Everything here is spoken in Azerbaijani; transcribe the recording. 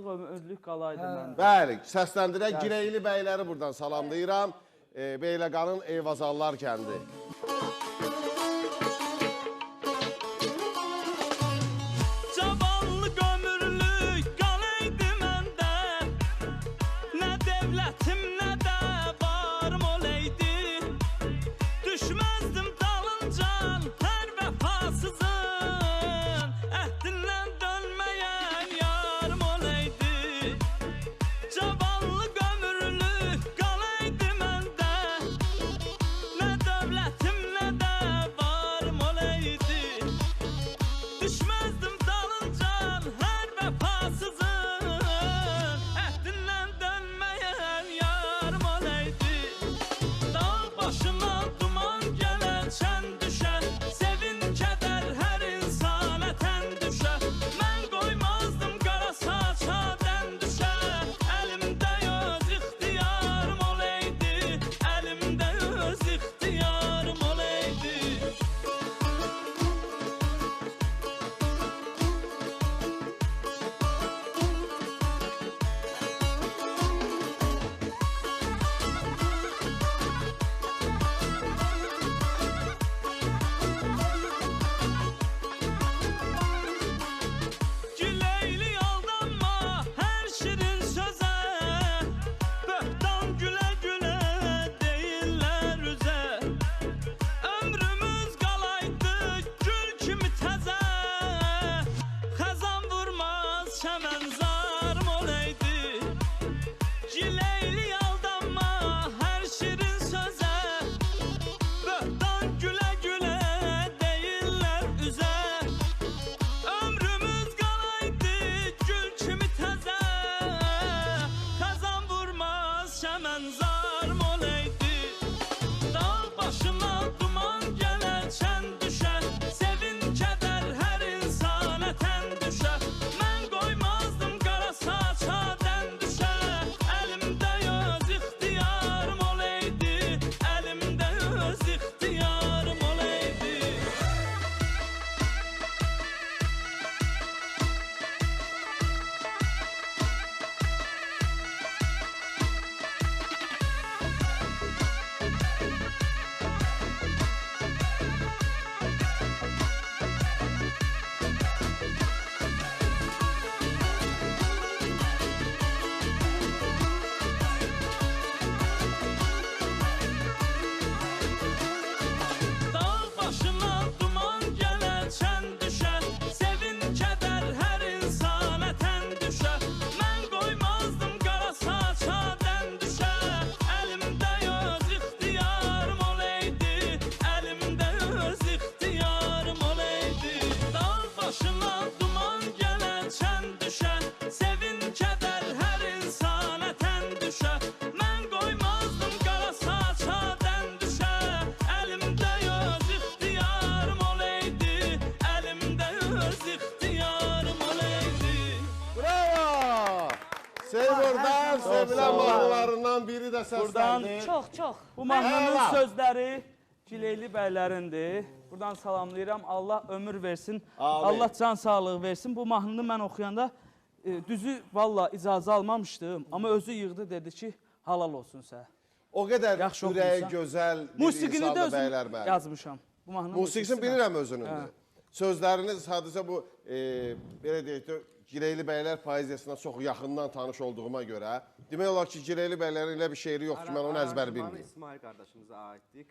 sağlıq, ömürlük qalaydı məndə. Bəli, səsləndirək Gireyli bəyləri buradan salamlayıram. Beyləqanın Eyvazallar kəndi. Cavanlıq ömürlük qalaydı məndə, nə devlətim, nə də varım olaydı. Düşməzdim dalıncan hər vəfasızın, əhdindən dönməyən yarım olaydı. Cavanlıq ömürlük qalaydı məndə, nə dövlətim, nə də varım olaydı. Düşməzdim dalıncan hər vəfasızın, əhdindən dönməyən yarım olaydı. Dağ başına duman gələn çən düşər, sevin kədər hər insana tən düşər. Mən qoymazdım qara saça dən düşər, əlimdə öz ixtiyarım olaydı, əlimdə öz ixtiyarım olaydı. Güleyli aldanma hər şirin sözə, böhtan gülə gülə deyirlər üzə. Ömrümüz qalaydı gül kimi təzə, xəzan vurmaz çəmənzarım olaydı. Güleyli aldanma hər şirin sözə, böhtan gülə gülə deyirlər üzə. Ömrümüz qalaydı gül kimi təzə, xəzan vurmaz çəmənzarım olaydı. Dağ başına duman gələr çən düşər, sevin kədər hər insana tən düşər. Mən qoymazdım qara saça dən düşər, əlimdə öz ixtiyarım olaydı, əlimdə öz ixtiyarım olaydı. Dağ başına duman gələr çən düşər, sevin kədər hər insana tən düşər. Mən qoymazdım qara saça dən düşər, əlimdə öz ixtiyarım olaydı, əlimdə öz ixtiyarım olaydı. Dağ başına duman gələr çən düşər, sevin kədər hər insana tən düşər. Mən qoymazdım qara saça dən düşər, əlimdə öz ixtiyarım olaydı, əlimdə öz ixtiyarım olaydı. Bravo! Seymurdan sevilən mahnılarından biri də səsləndir. Çox. Bu mahnının Eyvah. sözləri Gileyli bəylərindir. Buradan salamlayıram. Allah ömür versin. Amin. Allah can sağlığı versin. Bu mahnını mən oxuyanda düzü valla icazə almamışdım. Amma özü yığdı, dedi ki, halal olsun sənə. O qədər Yaxşı ürəyi oxuyursan. gözəl bir Musiqini də insandır bəylər özüm bəli. yazmışam. Bu mahnının Musiqisini bilirəm özünündür. Hə. Sözləriniz sadəcə bu, belə deyək də, Gireyli bəylər poeziyasına çox yaxından tanış olduğuma görə, demək olar ki, Gireyli bəylərin elə bir şeiri yoxdur ki, mən onu əzbər bilmiyim. İsmail qardaşımıza aiddir.